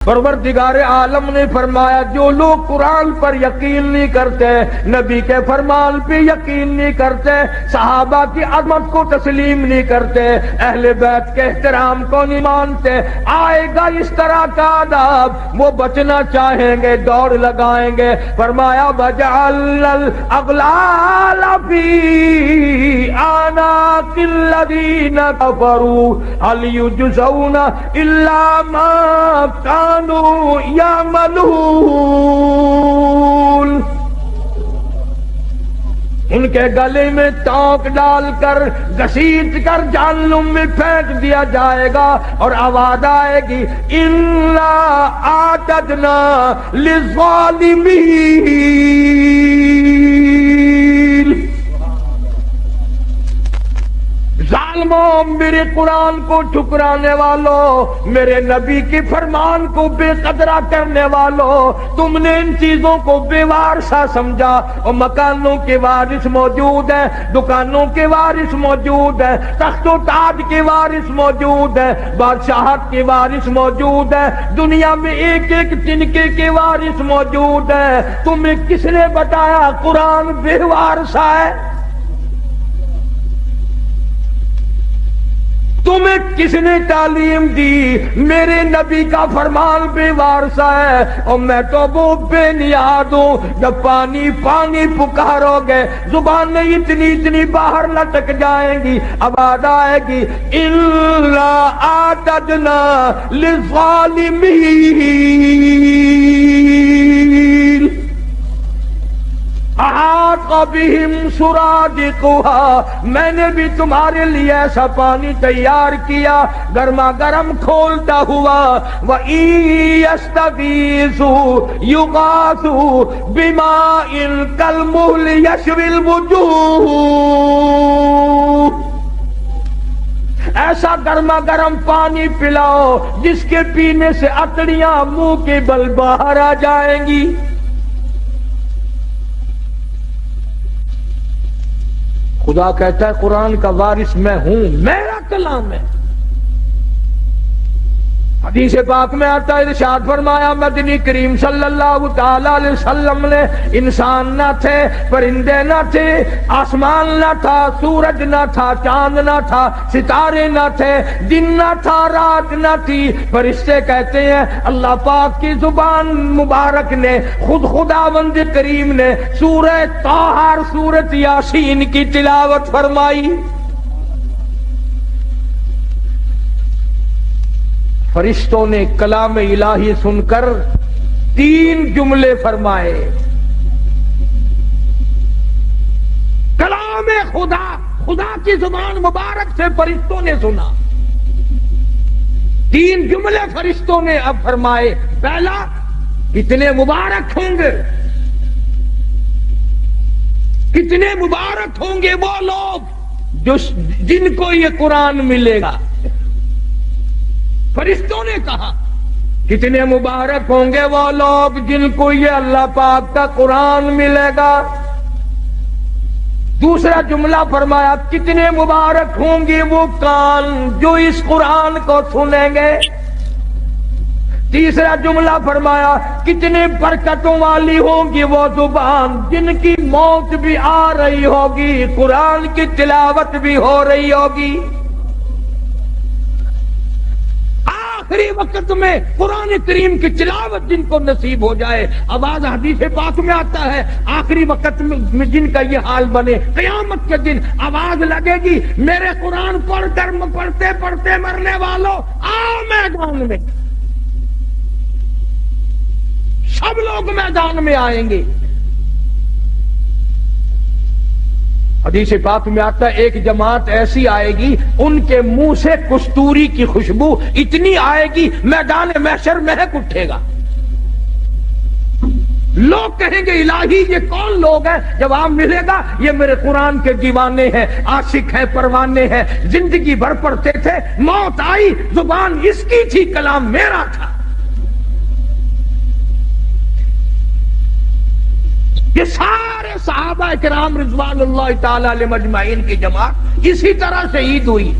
پروردگار عالم نے فرمایا جو لوگ قرآن پر یقین نہیں کرتے، نبی کے فرمان پہ یقین نہیں کرتے، صحابہ کی عظمت کو تسلیم نہیں کرتے، اہل بیت کے احترام کو نہیں مانتے، آئے گا اس طرح کا عذاب، وہ بچنا چاہیں گے دوڑ لگائیں گے۔ فرمایا وَجَعَلْنَا الْأَغْلَالَ فِي أَعْنَاقِ الَّذِينَ كَفَرُوا هَلْ يُجْزَوْنَ إِلَّا مَا كَانُوا يَعْمَلُونَ۔ ان کے گلے میں ٹانک ڈال کر گھسیٹ کر جہنم میں پھینک دیا جائے گا اور آواز آئے گی اِنَّا أَعْتَدْنَا لِلظَّالِمِينَ۔ ظالموں، میرے قرآن کو ٹھکرانے والوں، میرے نبی کے فرمان کو بے قدرہ کرنے والوں، تم نے ان چیزوں کو بے وارثہ سمجھا، اور مکانوں کے وارث موجود ہیں، دکانوں کے وارث موجود ہیں، تخت و تاج کے وارث موجود ہیں، بادشاہت کے وارث موجود ہیں، دنیا میں ایک ایک تنکے کے وارث موجود ہیں۔ تمہیں کس نے بتایا قرآن بے وارثہ ہے؟ تمہیں کس نے تعلیم دی میرے نبی کا فرمان بے وارثہ ہے؟ اور میں تو وہ بے نیاز ہوں، جب پانی پانی پکارو گے زبانیں اتنی باہر لٹک جائیں گی، آواز آئے گی اِلَّا أَعْتَدْنَا لِلظَّالِمِينَ احاط بہم سرادقها۔ میں نے بھی تمہارے لیے ایسا پانی تیار کیا گرما گرم کھولتا ہوا، وَإِن يَسْتَغِيثُوا يُغَاثُوا بِمَاءٍ كَالْمُهْلِ يَشْوِي الْوُجُوهَ۔ ایسا گرما گرم پانی پلاؤ جس کے پینے سے اتڑیاں منہ کے بل باہر آ جائیں گی۔ خدا کہتا ہے قرآن کا وارث میں ہوں، میرا کلام ہے۔ حدیث پاک میں آتا ہے، ارشاد فرمایا مدنی کریم صلی اللہ تعالی علیہ وسلم نے انسان نہ تھے، پرندے نہ تھے، آسمان نہ تھا، سورج نہ تھا، چاند نہ تھا، ستارے نہ تھے، دن نہ تھا، رات نہ تھی، فرشتے کہتے ہیں اللہ پاک کی زبان مبارک نے، خود خداوند کریم نے سورہ طٰہٰ اور سورۃ یاسین کی تلاوت فرمائی۔ فرشتوں نے کلام الہی سن کر 3 جملے فرمائے۔ کلام خدا کی زبان مبارک سے فرشتوں نے سنا، 3 جملے فرشتوں نے اب فرمائے۔ پہلا، کتنے مبارک ہوں گے، کتنے مبارک ہوں گے وہ لوگ جن کو یہ قرآن ملے گا۔ فرشتوں نے کہا کتنے مبارک ہوں گے وہ لوگ جن کو یہ اللہ پاک کا قرآن ملے گا۔ دوسرا جملہ فرمایا کتنے مبارک ہوں گے وہ کان جو اس قرآن کو سنیں گے۔ تیسرا جملہ فرمایا کتنے برکتوں والی ہوگی وہ زبان جن کی موت بھی آ رہی ہوگی، قرآن کی تلاوت بھی ہو رہی ہوگی۔ آخری وقت میں قرآن کریم کی تلاوت جن کو نصیب ہو جائے، آواز حدیث پاک میں آتا ہے آخری وقت میں جن کا یہ حال بنے، قیامت کے دن آواز لگے گی میرے قرآن پڑھ کر پڑھتے پڑھتے مرنے والوں آؤ میدان میں۔ سب لوگ میدان میں آئیں گے۔ حدیث پاک میں آتا ہے ایک جماعت ایسی آئے گی ان کے منہ سے کستوری کی خوشبو اتنی آئے گی میدان محشر مہک اٹھے گا۔ لوگ کہیں گے الہی یہ کون لوگ ہیں؟ جواب ملے گا یہ میرے قرآن کے دیوانے ہیں، عاشق ہیں، پروانے ہیں، زندگی بھر پڑھتے تھے، موت آئی زبان اس کی تھی، کلام میرا تھا۔ یہ سارے صحابہ کرام رضوان اللہ تعالی علیہ مجمعین کی جماعت اسی طرح شہید ہوئی۔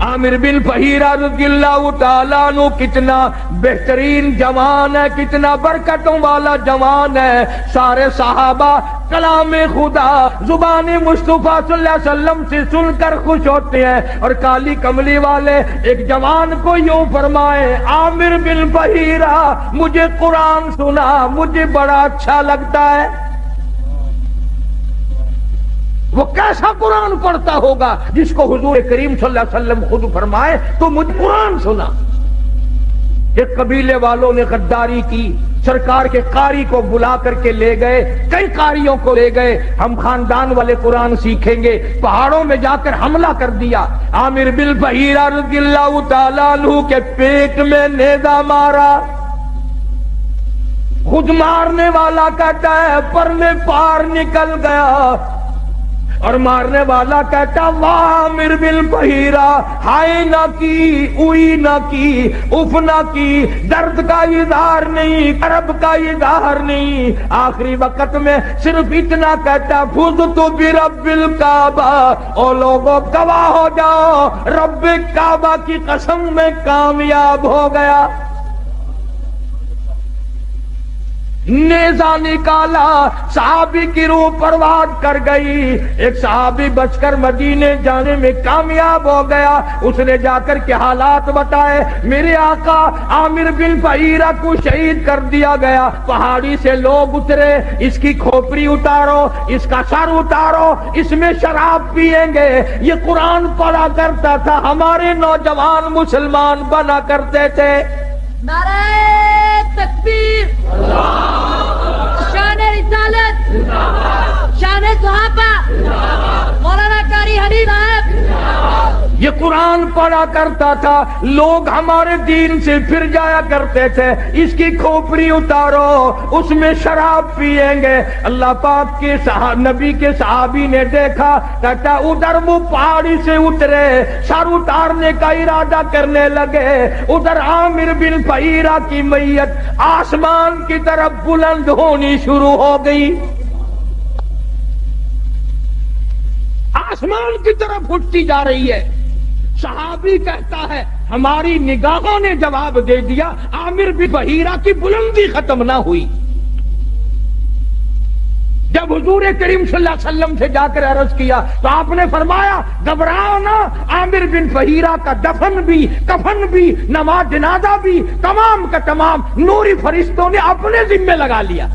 عامر بن فہیرہ رضی اللہ تعالیٰ عنہ کتنا بہترین جوان ہے، کتنا برکتوں والا جوان ہے. سارے صحابہ کلام خدا زبان مصطفیٰ صلی اللہ علیہ وسلم سے سن کر خوش ہوتے ہیں، اور کالی کملی والے ایک جوان کو یوں فرمائے، عامر بن فہیرہ مجھے قرآن سنا، مجھے بڑا اچھا لگتا ہے. وہ کیسا قرآن پڑھتا ہوگا جس کو حضور کریم صلی اللہ علیہ وسلم خود فرمائے تو مجھے قرآن سنا. ایک قبیلے والوں نے غداری کی، سرکار کے قاری کو بلا کر کے لے گئے، کئی قاریوں کو لے گئے، ہم خاندان والے قرآن سیکھیں گے. پہاڑوں میں جا کر حملہ کر دیا. عامر بن فہیرہ رضی اللہ تعالیٰ عنہ کے پیٹ میں نیزہ مارا. خود مارنے والا کہتا ہے پر میں پار نکل گیا، اور مارنے والا کہتا واہ عامر بن فہیرہ، ہائے نہ کی، اوئی نہ کی، اف نہ کی، درد کا اظہار نہیں، کرب کا اظہار نہیں. آخری وقت میں صرف اتنا کہتا فزت برب الکعبہ، او لوگوں گواہ ہو جاؤ رب کعبہ کی قسم میں کامیاب ہو گیا. نیزہ نکالا، صحابی کی روح پرواز کر گئی. ایک صحابی بچ کر مدینے جانے میں کامیاب ہو گیا. اس نے جا کر کے حالات بتائے، میرے آقا عامر بن فہیرہ کو شہید کر دیا گیا. پہاڑی سے لوگ اترے، اس کی کھوپڑی اتارو، اس کا سر اتارو، اس میں شراب پیئیں گے. یہ قرآن پڑھا کرتا تھا، ہمارے نوجوان مسلمان بنا کرتے تھے. نعرہ تکبیر، شان رسالت، شان صحابہ، مولانا قاری حنیف صاحب. یہ قرآن پڑھا کرتا تھا، لوگ ہمارے دین سے پھر جایا کرتے تھے. اس کی کھوپڑی اتارو، اس میں شراب پیئیں گے. اللہ پاک کے نبی کے صحابی نے دیکھا، کہتا ادھر وہ پہاڑی سے اترے، سر اتارنے کا ارادہ کرنے لگے. ادھر عامر بن فہیرہ کی میت آسمان کی طرف بلند ہونی شروع ہو گئی، آسمان کی طرف اٹھتی جا رہی ہے. صحابی کہتا ہے ہماری نگاہوں نے جواب دے دیا، عامر بن فہیرہ کی بلندی ختم نہ ہوئی. جب حضور کریم صلی اللہ علیہ وسلم سے جا کر عرض کیا تو آپ نے فرمایا گھبراؤ نہ، عامر بن فہیرہ کا دفن بھی، کفن بھی، نماز جنازہ بھی تمام کا تمام نوری فرشتوں نے اپنے ذمے لگا لیا.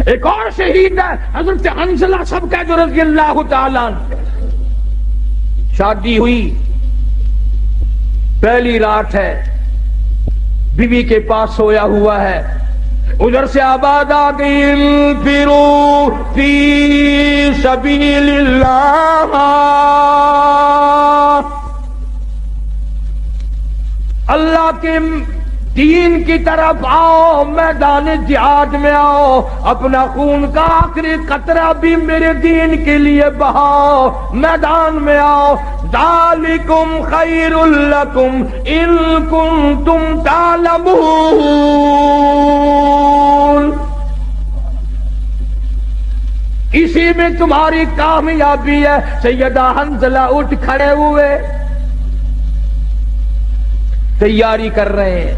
ایک اور شہید ہے حضرت حنظلہ سب کا جو رضی اللہ تعالیٰ عنہ. شادی ہوئی، پہلی رات ہے، بیوی کے پاس سویا ہوا ہے. ادھر سے آواز آ گئی انفروا فی سبیل اللہ، اللہ کے دین کی طرف آؤ، میدان جہاد میں آؤ، اپنا خون کا آخری قطرہ بھی میرے دین کے لیے بہاؤ، میدان میں آؤ. ذالکم خیر لکم ان کنتم تعلمون. اسی میں تمہاری کامیابی ہے. سیدہ حنظلہ اٹھ کھڑے ہوئے، تیاری کر رہے ہیں.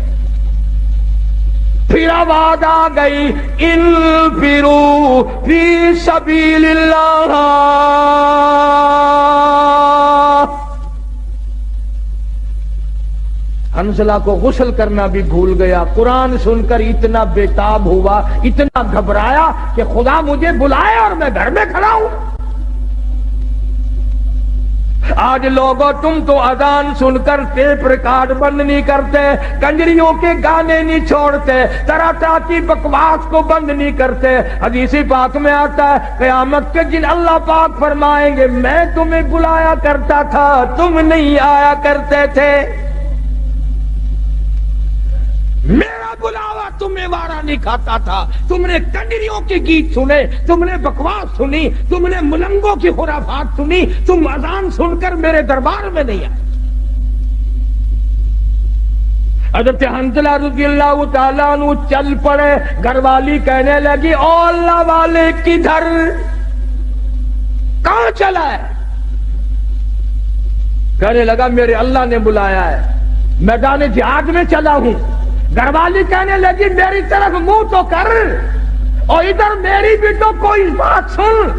پھر آواز آ گئی انفروا فی سبیل اللہ. حنظلہ کو غسل کرنا بھی بھول گیا. قرآن سن کر اتنا بےتاب ہوا، اتنا گھبرایا کہ خدا مجھے بلائے اور میں گھر میں کھڑا ہوں. آج لوگوں تم تو اذان سن کر ٹیپ ریکارڈ بند نہیں کرتے، کنجریوں کے گانے نہیں چھوڑتے، طرح طرح کی بکواس کو بند نہیں کرتے. حدیث پاک میں آتا ہے قیامت کے دن اللہ پاک فرمائیں گے میں تمہیں بلایا کرتا تھا، تم نہیں آیا کرتے تھے. میرا بلاوا تمہیں وارا نہیں کھاتا تھا. تم نے کنجریوں کے گیت سنے، تم نے بکواس سنی، تم نے ملنگوں کی خرافات سنی، تم اذان سن کر میرے دربار میں نہیں آئے. حضرت حنظلہ رضی اللہ تعالیٰ عنہ چل پڑے. گھر والی کہنے لگی او اللہ والے کدھر؟ کہاں چلا ہے؟ کہنے لگا میرے اللہ نے بلایا ہے، میدان جہاد میں چلا ہوں۔ گھر والی کہنے لگی میری طرف منہ تو کر، اور ادھر میری بھی تو کوئی بات سن۔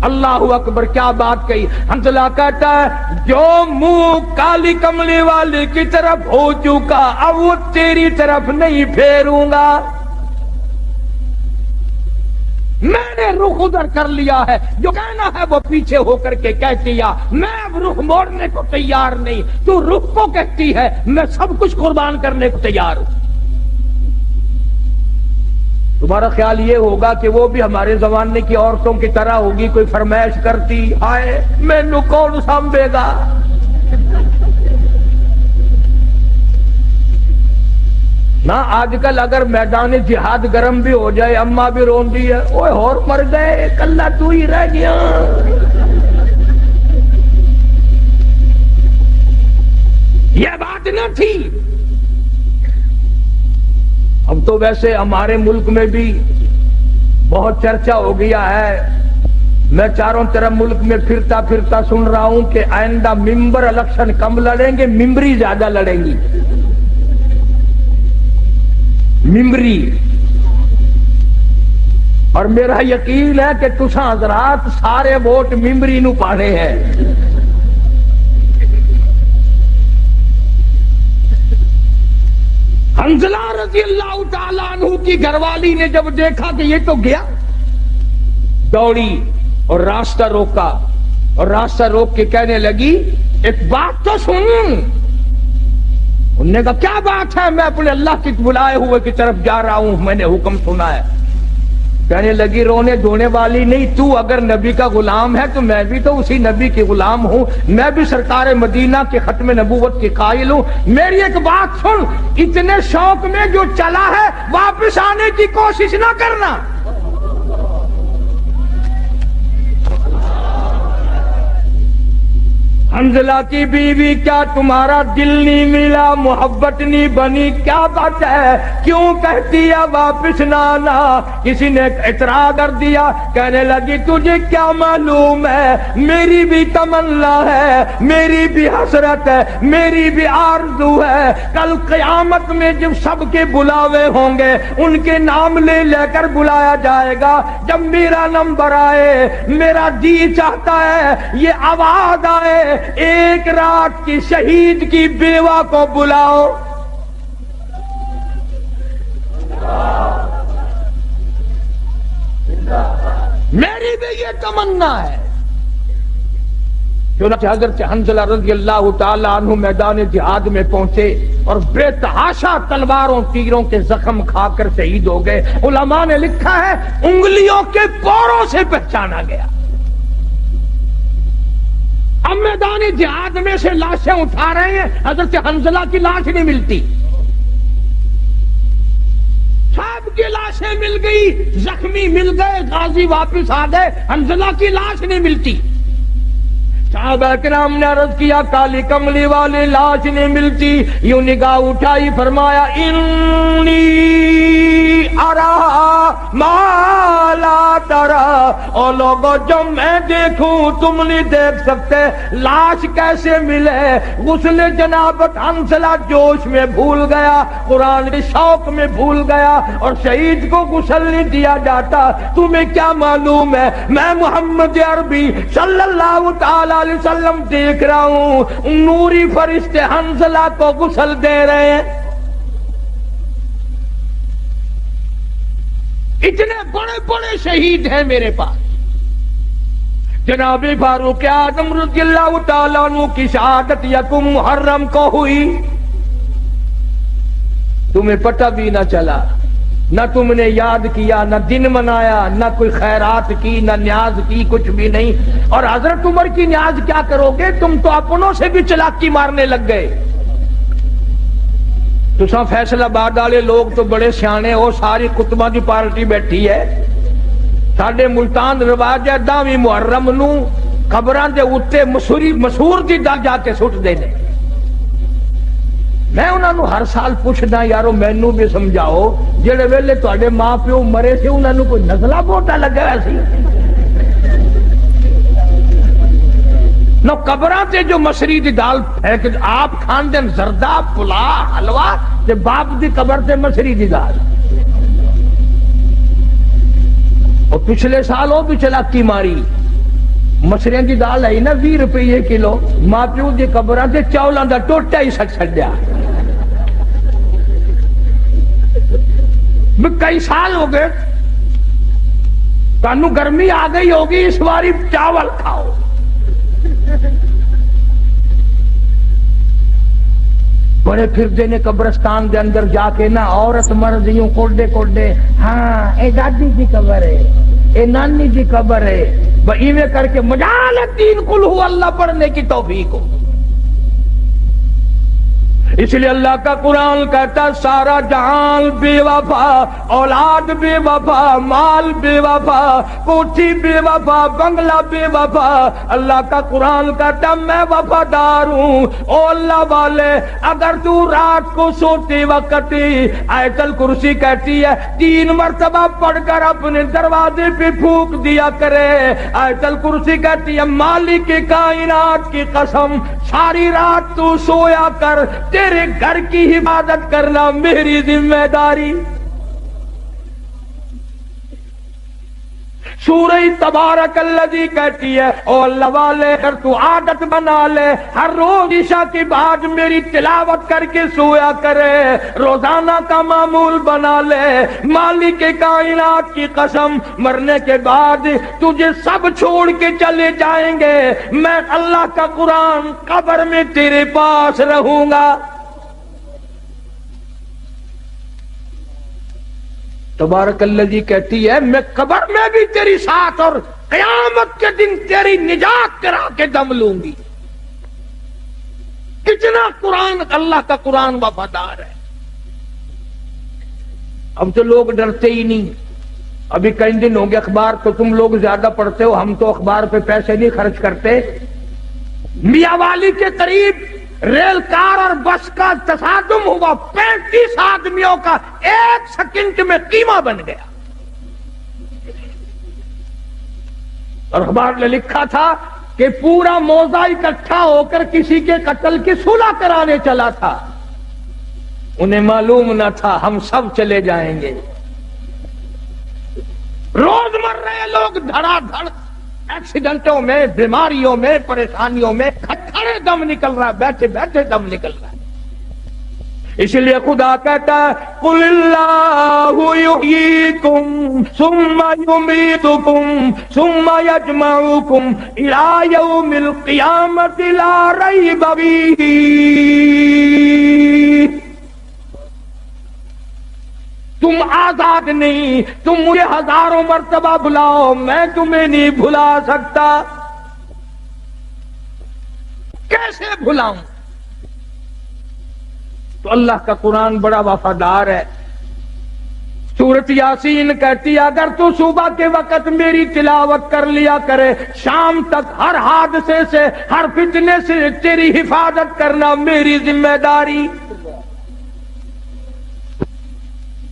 اللہ اکبر، کیا بات کہی؟ حنظلہ کہتا ہے جو منہ کالی کملی والی کی طرف ہو چکا اب وہ تیری طرف نہیں پھیروں گا، میں نے رخ ادھر کر لیا ہے، جو کہنا ہے وہ پیچھے ہو کر کے کہہ دیا، میں اب رخ موڑنے کو تیار نہیں، تو رخ کو کہتی ہے میں سب کچھ قربان کرنے کو تیار ہوں۔ تمہارا خیال یہ ہوگا کہ وہ بھی ہمارے زمانے کی عورتوں کی طرح ہوگی، کوئی فرمائش کرتی ہائے مینوں کون سنبھے گا؟ نہ آج کل اگر میدان جہاد گرم بھی ہو جائے اماں بھی روندی ہے، اوے اور مر گئے کلہ تو ہی رہ گیا۔ یہ بات نہ تھی۔ اب تو ویسے ہمارے ملک میں بھی بہت چرچا ہو گیا ہے، میں چاروں طرف ملک میں پھرتا پھرتا سن رہا ہوں کہ آئندہ ممبر الیکشن کم لڑیں گے، ممبری زیادہ لڑیں گی، ممبری۔ اور میرا یقین ہے کہ تساں حضرات سارے ووٹ ممبری نو پانے ہیں۔ حنظلہ رضی اللہ تعالیٰ عنہ کی گھر والی نے جب دیکھا کہ یہ تو گیا، دوڑی اور راستہ روکا، اور راستہ روک کے کہنے لگی ایک بات تو سن۔ انہوں نے کہا کیا بات ہے؟ میں اپنے اللہ کی بلائے ہوئے کی طرف جا رہا ہوں، میں نے حکم سنا ہے۔ کہنے لگی رونے دھونے والی نہیں، تو اگر نبی کا غلام ہے تو میں بھی تو اسی نبی کی غلام ہوں، میں بھی سرکار مدینہ کے ختم نبوت کی قائل ہوں۔ میری ایک بات سن، اتنے شوق میں جو چلا ہے واپس آنے کی کوشش نہ کرنا۔ حنظلہ کی بیوی کیا تمہارا دل نہیں ملا، محبت نہیں بنی؟ کیا بات ہے، کیوں کہتی ہے واپس نہ آنا؟ کسی نے اعتراض کر دیا، کہنے لگی تجھے کیا معلوم ہے، میری بھی تمنا ہے، میری بھی حسرت ہے، میری بھی آرزو ہے، کل قیامت میں جب سب کے بلاوے ہوں گے ان کے نام لے لے کر بلایا جائے گا، جب میرا نمبر آئے میرا جی چاہتا ہے یہ آواز آئے ایک رات کی شہید کی بیوہ کو بلاؤ۔ میری بھی یہ تمنا ہے۔ چنانچہ حضرت حنظلہ رضی اللہ تعالی عنہ میدان جہاد میں پہنچے اور بے تحاشا تلواروں تیروں کے زخم کھا کر شہید ہو گئے۔ علماء نے لکھا ہے انگلیوں کے پوروں سے پہچانا گیا۔ اب میدان جہاد میں سے لاشیں اٹھا رہے ہیں، حضرت حنظلہ کی لاش نہیں ملتی، سب کی لاشیں مل گئی، زخمی مل گئے، غازی واپس آ گئے، حنظلہ کی لاش نہیں ملتی۔ صحابہ کرام نے عرض کیا کالی کملی والی لاش نہیں ملتی، یوں نگاہ اٹھائی فرمایا انی ارا ما لا ترا، او لوگو جو میں دیکھوں تم نہیں دیکھ سکتے۔ لاش کیسے ملے؟ غسل جنابت حنظلہ جوش میں بھول گیا، قرآن کے شوق میں بھول گیا، اور شہید کو غسل نہیں دیا جاتا۔ تمہیں کیا معلوم ہے میں محمد عربی صلی اللہ تعالی علیہ وسلم دیکھ رہا ہوں نوری فرشتے حنظلہ کو غسل دے رہے ہیں۔ اتنے بڑے بڑے شہید ہیں میرے پاس۔ جناب فاروق اعظم رضی اللہ تعالیٰ عنہ کی شہادت یکم محرم کو ہوئی، تمہیں پتہ بھی نہ چلا، نہ تم نے یاد کیا، نہ دن منایا، نہ کوئی خیرات کی، نہ نیاز کی، کچھ بھی نہیں۔ اور حضرت عمر کی نیاز کیا کرو گے؟ تم تو اپنوں سے بھی چلاکی مارنے لگ گئے۔ تساں فیصلہ آباد والے لوگ تو بڑے سیانے ہو، ساری کتباں دی پارٹی بیٹھی ہے۔ ساڈے ملتان رواج ہے 10ویں محرم نو قبراں دے اوتے مسور دی دا جا کے سٹ دینے۔ میں انہاں نو ہر سال پوچھدا یارو مینوں بھی سمجھاؤ، جڑے ویلے تواڈے ماں پیو مرے سے انہاں نو کوئی نزلہ بوٹا لگا ہوا سی؟ نو قبراں تے جو مشری دی دال پھینک آپ کھان دین زردہ پلا حلوہ تے باپ دی قبر تے مشری دی دال. اور پچھلے سال وہ بھی چلاکی ماری مشریاں دی دال آئی نا 20 روپے کلو, ماں پیو دی قبراں تے چاولاں دا ٹوٹا ہی سٹ چھڈیا. کئی سال ہو گئے تانوں گرمی آ گئی ہوگی اس باری چاول کھاؤ. بڑے پھردے نے قبرستان دے اندر جا کے نا عورت مرد یوں کوڈے کوڈے, ہاں اے دادی دی قبر ہے, اے نانی دی قبر ہے, ایویں کر کے مجال الدین قل ہو اللہ پڑھنے کی توفیق ہو. اس لیے اللہ کا قرآن کہتا سارا جہان بے وفا, اولاد بے وفا, مال بے وفا, کوٹھی بے وفا, بنگلہ بے وفا. اللہ کا قرآن کہتا میں وفادار ہوں. او اللہ والے اگر تو رات کو سوتے وقت آیت الکرسی کہتی ہے 3 مرتبہ پڑھ کر اپنے دروازے پہ پھونک دیا کرے. آیت الکرسی کہتی ہے مالک کائنات کی قسم ساری رات تو سویا کر, تیرے گھر کی حفاظت کرنا میری ذمہ داری. سورہ تبارک الذی کہتی ہے او اللہ والے اگر تو عادت بنا لے ہر روز عشاء کے بعد میری تلاوت کر کے سویا کرے, روزانہ کا معمول بنا لے, مالک کائنات کی قسم مرنے کے بعد تجھے سب چھوڑ کے چلے جائیں گے, میں اللہ کا قرآن قبر میں تیرے پاس رہوں گا. تبارک الذی کہتی ہے میں قبر میں بھی تیری ساتھ اور قیامت کے دن تیری نجات کرا کے دم لوں گی. کتنا قرآن, اللہ کا قرآن وفادار ہے. اب تو لوگ ڈرتے ہی نہیں. ابھی کئی دن ہو گئے اخبار تو تم لوگ زیادہ پڑھتے ہو, ہم تو اخبار پہ پیسے نہیں خرچ کرتے. میاں والی کے قریب ریل کار اور بس کا تصادم ہوا, 35 آدمیوں کا 1 سیکنڈ میں قیمہ بن گیا. اور اخبار نے لکھا تھا کہ پورا موضع اکٹھا ہو کر کسی کے قتل کی صلح کرانے چلا تھا. انہیں معلوم نہ تھا ہم سب چلے جائیں گے. روز مر رہے لوگ دھڑا دھڑ ایکسیڈنٹوں میں, بیماریوں میں, پریشانیوں میں کھڑے دم نکل رہا ہے, بیٹھے بیٹھے دم نکل رہا ہے. اس لیے خدا کہتا ہے قل اللہ یحییکم ثم یمیتکم ثم یجمعکم الی یوم القیامۃ لا ریب فیہ. تم آزاد نہیں, تم مجھے ہزاروں مرتبہ بلاؤ میں تمہیں نہیں بھلا سکتا. کیسے بھلاؤں؟ تو اللہ کا قرآن بڑا وفادار ہے. سورۃ یاسین کہتی ہے اگر تو صبح کے وقت میری تلاوت کر لیا کرے, شام تک ہر حادثے سے ہر فتنے سے تیری حفاظت کرنا میری ذمہ داری.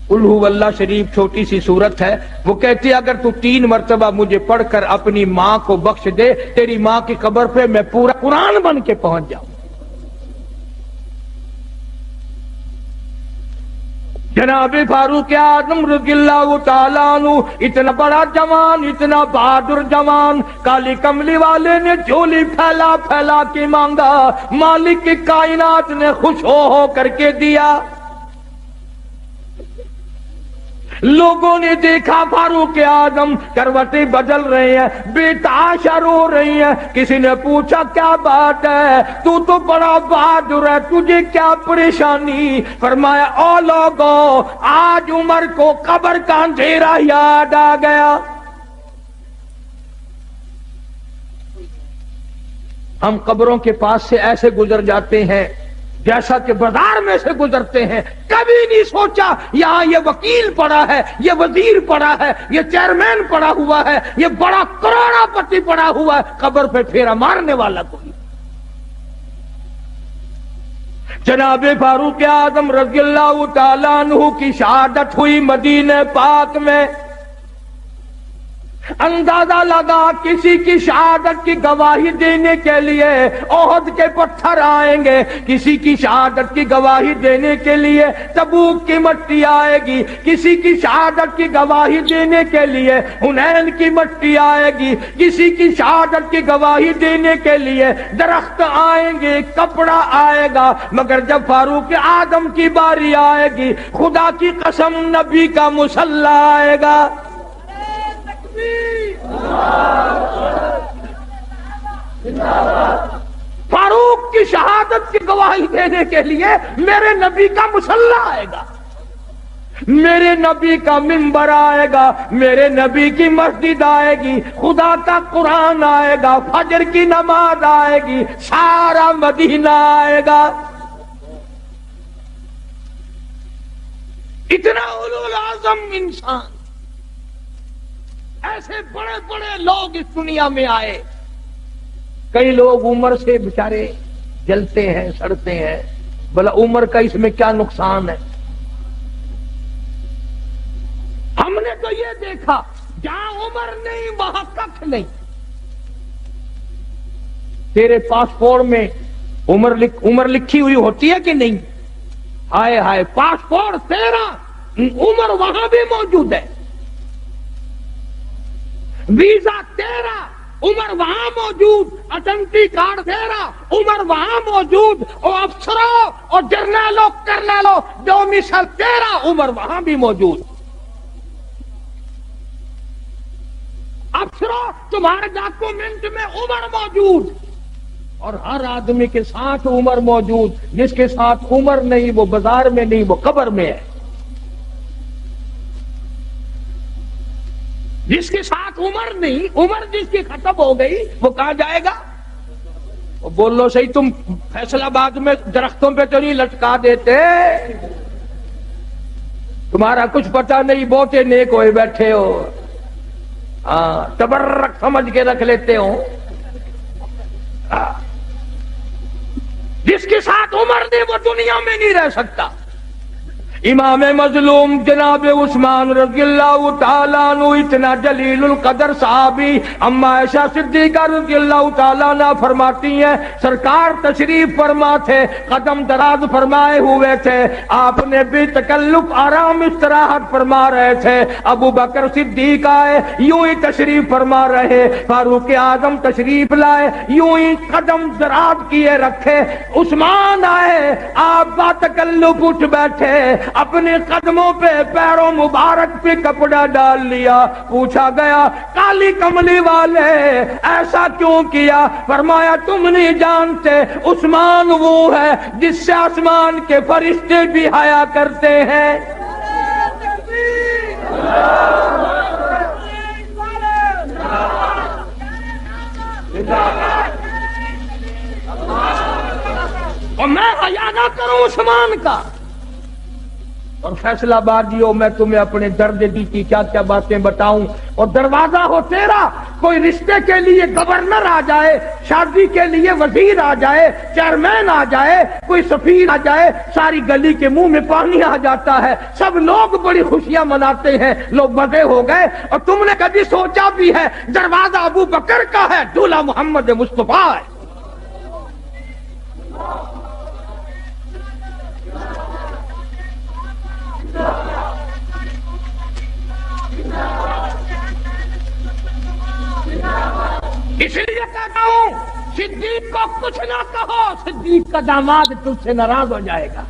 قل هو اللہ شریف چھوٹی سی سورت ہے, وہ کہتی ہے اگر تو 3 مرتبہ مجھے پڑھ کر اپنی ماں کو بخش دے, تیری ماں کی قبر پہ میں پورا قرآن بن کے پہنچ جاؤں. جناب فاروق اعظم رضی اللہ تعالیٰ عنہ اتنا بڑا جوان, اتنا بہادر جوان, کالی کملی والے نے جھولی پھیلا پھیلا کے مانگا, مالک کی کائنات نے خوش ہو کر کے دیا. لوگوں نے دیکھا فاروق اعظم کروٹیں بدل رہے ہیں, بے تحاشا رو رہی ہیں. کسی نے پوچھا کیا بات ہے, تو بڑا بہادر ہے, تجھے کیا پریشانی؟ فرمایا او لوگوں آج عمر کو قبر کا اندھیرا یاد آ گیا. ہم قبروں کے پاس سے ایسے گزر جاتے ہیں جیسا کہ بازار میں سے گزرتے ہیں. کبھی نہیں سوچا یہاں یہ وکیل پڑا ہے, یہ وزیر پڑا ہے, یہ چیئرمین پڑا ہوا ہے, یہ بڑا کروڑا پتی پڑا ہوا ہے, قبر پہ پھیرا مارنے والا کوئی. جناب فاروق اعظم رضی اللہ تعالیٰ عنہ کی شہادت ہوئی مدینہ پاک میں. اندازہ لگا کسی کی شہادت کی گواہی دینے کے لیے احد کے پتھر آئیں گے، کسی کی شہادت کی گواہی دینے کے لیے تبوک کی مٹی آئے گی، کسی کی شہادت کی گواہی دینے کے لیے حنین کی مٹی آئے گی، کسی کی شہادت کی گواہی دینے کے لیے درخت آئیں گے، کپڑا آئے گا، مگر جب فاروق اعظم کی باری آئے گی خدا کی قسم نبی کا مصلی آئے گا۔ فاروق کی شہادت کی گواہی دینے کے لیے میرے نبی کا مصلی آئے گا، میرے نبی کا منبر آئے گا، میرے نبی کی مسجد آئے گی، خدا کا قرآن آئے گا، فجر کی نماز آئے گی، سارا مدینہ آئے گا۔ اتنا اولو العظم انسان، ایسے بڑے بڑے لوگ اس دنیا میں آئے۔ کئی لوگ عمر سے بیچارے جلتے ہیں، سڑتے ہیں، بھلا عمر کا اس میں کیا نقصان ہے؟ ہم نے تو یہ دیکھا جہاں عمر نہیں وہاں ککھ نہیں۔ تیرے پاسپورٹ میں عمر لکھی ہوئی ہوتی ہے کہ نہیں؟ ہائے ہائے، پاسپورٹ تیرا، عمر وہاں بھی موجود ہے، ویزا تیرا، عمر وہاں موجود، آئیڈینٹی کارڈ تیرا، عمر وہاں موجود، اور افسروں اور جرنیلوں کرنیلوں ڈومیسائل تیرا، عمر وہاں بھی موجود۔ افسروں تمہارے ڈاکومنٹ میں عمر موجود، اور ہر آدمی کے ساتھ عمر موجود۔ جس کے ساتھ عمر نہیں وہ بازار میں نہیں، وہ قبر میں ہے۔ جس کے ساتھ عمر نہیں، عمر جس کی ختم ہو گئی، وہ کہاں جائے گا؟ وہ بول لو صحیح، تم فیصل آباد میں درختوں پہ تو نہیں لٹکا دیتے؟ تمہارا کچھ پتہ نہیں، بہتے نیک ہوئے بیٹھے ہو، ہاں تبرک سمجھ کے رکھ لیتے ہو۔ جس کے ساتھ عمر نہیں وہ دنیا میں نہیں رہ سکتا۔ امام مظلوم جناب عثمان رضی اللہ تعالیٰ عنہ اتنا جلیل القدر صحابی، اما عائشہ صدیقہ رضی اللہ تعالیٰ عنہ فرماتی ہیں سرکار تشریف فرما تھے، قدم دراز فرمائے ہوئے تھے، آپ نے بھی تکلف آرام استراحت فرما رہے تھے، ابو بکر صدیق آئے یوں ہی تشریف فرما رہے، فاروق اعظم تشریف لائے یوں ہی قدم دراز کیے رکھے، عثمان آئے آپ با تکلف اٹھ بیٹھے، اپنے قدموں پہ پیروں مبارک پہ کپڑا ڈال لیا، پوچھا گیا کالی کملی والے ایسا کیوں کیا؟ فرمایا تم نہیں جانتے عثمان وہ ہے جس سے آسمان کے فرشتے بھی حیا کرتے ہیں۔ اور میں حیا نہ کروں عثمان کا؟ اور فیصلہ بادیوں میں تمہیں اپنے درد دی کی کیا کیا باتیں بتاؤں، اور دروازہ ہو تیرا، کوئی رشتے کے لیے گورنر آ جائے، شادی کے لیے وزیر آ جائے، چیئرمین آ جائے، کوئی سفیر آ جائے، ساری گلی کے منہ میں پانی آ جاتا ہے، سب لوگ بڑی خوشیاں مناتے ہیں، لوگ مزے ہو گئے، اور تم نے کبھی سوچا بھی ہے دروازہ ابو بکر کا ہے، دولہا محمد مصطفیٰ ہے۔ اس لیے کہتا ہوں صدیق کو کچھ نہ کہو، صدیق کا داماد تجھ سے ناراض ہو جائے گا۔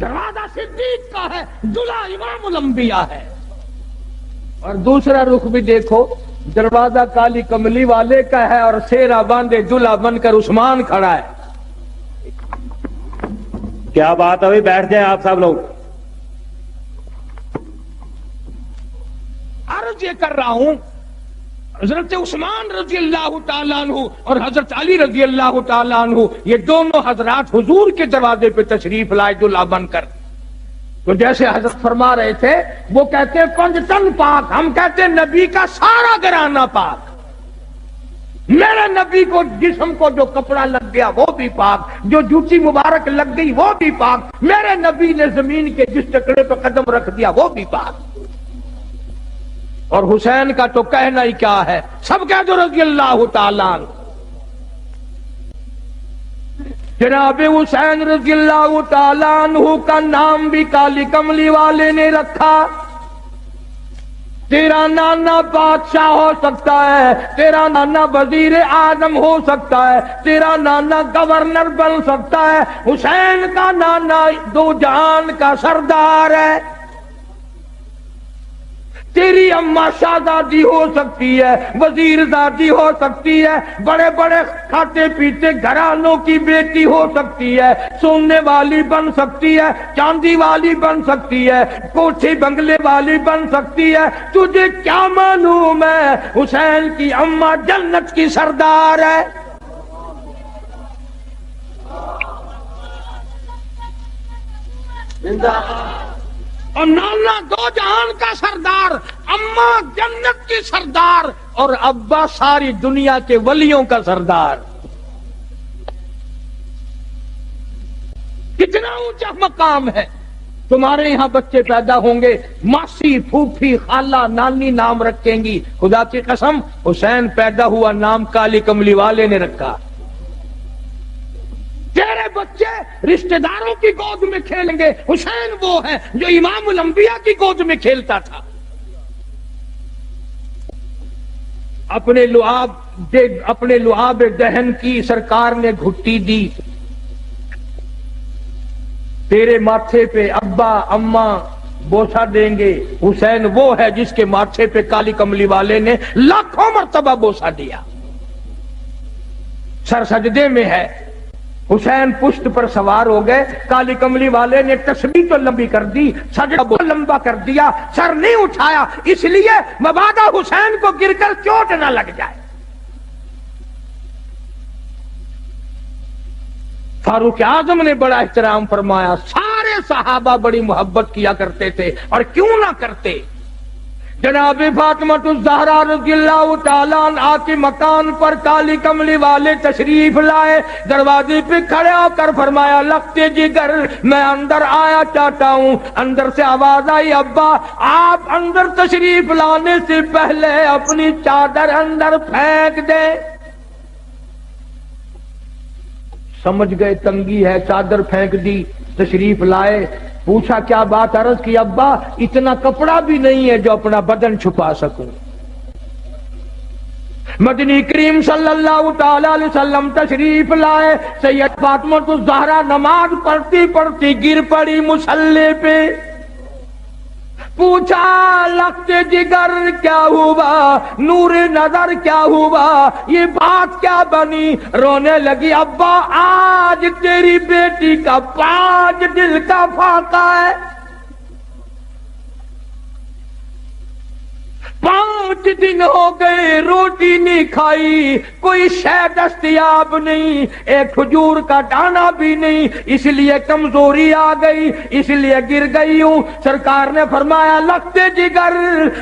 دروازہ صدیق کا ہے، دلہا امام الانبیاء ہے۔ اور دوسرا رخ بھی دیکھو، دروازہ کالی کملی والے کا ہے اور سیرا باندھے دلہا بن کر عثمان کھڑا ہے۔ کیا بات ہے، بیٹھ جائیں آپ سب لوگ۔ عرض یہ کر رہا ہوں حضرت عثمان رضی اللہ تعالیٰ عنہ اور حضرت علی رضی اللہ تعالیٰ عنہ یہ دونوں حضرات حضور کے دروازے پہ تشریف لائے دلہا بن کر۔ تو جیسے حضرت فرما رہے تھے، وہ کہتے ہیں پنج تن پاک، ہم کہتے ہیں نبی کا سارا گھرانہ پاک۔ میرے نبی کو جسم کو جو کپڑا لگ گیا وہ بھی پاک، جو جوتی مبارک لگ گئی وہ بھی پاک، میرے نبی نے زمین کے جس ٹکڑے پہ قدم رکھ دیا وہ بھی پاک۔ اور حسین کا تو کہنا ہی کیا ہے، سب کہہ دو رضی اللہ تعالیٰ عنہ۔ جناب حسین رضی اللہ تعالیٰ عنہ کا نام بھی کالی کملی والے نے رکھا۔ تیرا نانا بادشاہ ہو سکتا ہے، تیرا نانا وزیر اعظم ہو سکتا ہے، تیرا نانا گورنر بن سکتا ہے، حسین کا نانا دو جہان کا سردار ہے۔ تیری اماں شہزادی ہو سکتی ہے، وزیر زادی ہو سکتی ہے، بڑے بڑے کھاتے پیتے گھرانوں کی بیٹی ہو سکتی ہے، سونے والی بن سکتی ہے، چاندی والی بن سکتی ہے، کوٹھی بنگلے والی بن سکتی ہے، تجھے کیا معلوم ہے حسین کی اماں جنت کی سردار ہے۔ اور نانا دو جہان کا سردار، اماں جنت کی سردار، اور ابا ساری دنیا کے ولیوں کا سردار۔ کتنا اونچا مقام ہے۔ تمہارے یہاں بچے پیدا ہوں گے، ماسی پھوپھی خالہ نانی نام رکھیں گی، خدا کی قسم حسین پیدا ہوا نام کالی کملی والے نے رکھا۔ تیرے بچے رشتہ داروں کی گود میں کھیلیں گے، حسین وہ ہے جو امام الانبیاء کی گود میں کھیلتا تھا۔ اپنے لعاب دہن کی سرکار نے گھٹی دی، تیرے ماتھے پہ ابا اماں بوسہ دیں گے، حسین وہ ہے جس کے ماتھے پہ کالی کملی والے نے لاکھوں مرتبہ بوسہ دیا۔ سر سجدے میں ہے، حسین پشت پر سوار ہو گئے، کالی کملی والے نے تسبیح تو لمبی کر دی، سجدہ بہت لمبا کر دیا، سر نہیں اٹھایا، اس لیے مبادا حسین کو گر کر چوٹ نہ لگ جائے۔ فاروق اعظم نے بڑا احترام فرمایا، سارے صحابہ بڑی محبت کیا کرتے تھے، اور کیوں نہ کرتے۔ جناب فاطمہ الزہرا رضی اللہ تعالیٰ عنہا کے مکان پر کالی کملی والے تشریف لائے، دروازے پہ کھڑے ہو کر فرمایا لگتے جگر میں اندر آیا چاہتا ہوں۔ اندر سے آواز آئی ابا آپ اندر تشریف لانے سے پہلے اپنی چادر اندر پھینک دیں۔ سمجھ گئے تنگی ہے، چادر پھینک دی، تشریف لائے، پوچھا کیا بات، عرض کی ابا اتنا کپڑا بھی نہیں ہے جو اپنا بدن چھپا سکوں۔ مدنی کریم صلی اللہ تعالی علیہ وسلم تشریف لائے، سید فاطمہ الزہرا نماز پڑھتی پڑھتی گر پڑی مصلی پہ، پوچھا لختے جگر کیا ہوا، نور نظر کیا ہوا، یہ بات کیا بنی، رونے لگی ابا آج تیری بیٹی کا 5 دل کا فاقہ ہے، 5 دن ہو گئے روٹی نہیں کھائی، کوئی شے دستیاب نہیں، ایک کھجور کا دانہ بھی نہیں، اس لیے کمزوری آ گئی، اس لیے گر گئی ہوں۔ سرکار نے فرمایا لگتے جگر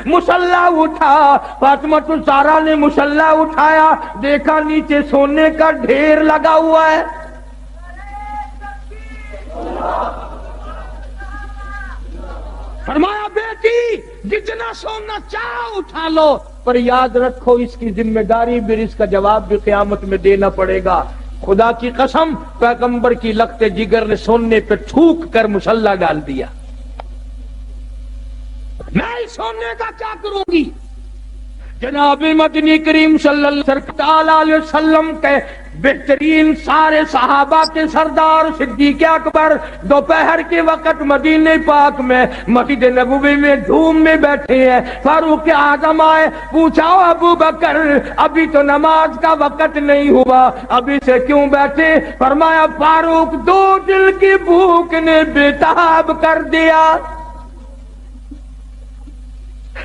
مصلا اٹھا۔ فاطمہ الزہرا نے مصلا اٹھایا، دیکھا نیچے سونے کا ڈھیر لگا ہوا ہے۔ فرمایا بیٹی جتنا سونا چاہو اٹھا لو، پر یاد رکھو اس کی ذمہ داری بھی، اس کا جواب بھی قیامت میں دینا پڑے گا۔ خدا کی قسم پیغمبر کی لگتے جگر نے سونے پہ تھوک کر مصلا ڈال دیا۔ میں اس سونے کا کیا کروں گی؟ جناب مدنی کریم صلی اللہ علیہ وسلم کے بہترین سارے صحابہ کے سردار صدیق اکبر دوپہر کے وقت مدینہ پاک میں مسجد نبوی میں دھوم میں بیٹھے ہیں۔ فاروق اعظم آئے، پوچھا ابو بکر ابھی تو نماز کا وقت نہیں ہوا، ابھی سے کیوں بیٹھے؟ فرمایا فاروق 2 دل کی بھوک نے بےتاب کر دیا۔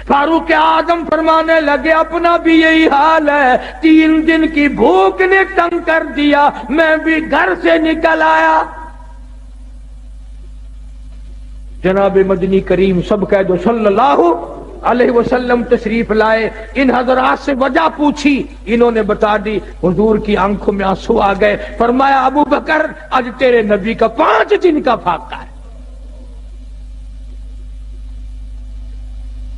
فاروق اعظم فرمانے لگے اپنا بھی یہی حال ہے، 3 دن کی بھوک نے تنگ کر دیا، میں بھی گھر سے نکل آیا۔ جناب مدنی کریم سب کہہ دو صلی اللہ علیہ وسلم تشریف لائے، ان حضرات سے وجہ پوچھی، انہوں نے بتا دی، حضور کی آنکھوں میں آنسو آ گئے۔ فرمایا ابو بکر آج تیرے نبی کا 5 دن کا فاقہ ہے۔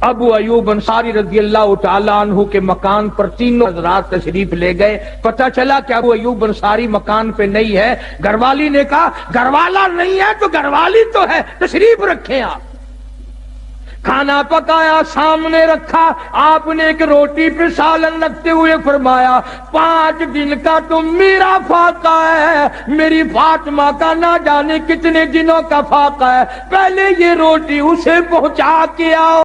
ابو ایوب انصاری رضی اللہ تعالیٰ عنہ کے مکان پر تینوں حضرات تشریف لے گئے. پتہ چلا کہ ابو ایوب انصاری مکان پہ نہیں ہے. گھر والی نے کہا گھر والا نہیں ہے تو گھر والی تو ہے, تشریف رکھیں آپ. کھانا پکایا, سامنے رکھا. آپ نے ایک روٹی پہ سالن رکھتے ہوئے فرمایا 5 دن کا تو میرا فاقہ ہے, میری فاطمہ کا نہ جانے کتنے دنوں کا فاقہ ہے, پہلے یہ روٹی اسے پہنچا کے آؤ.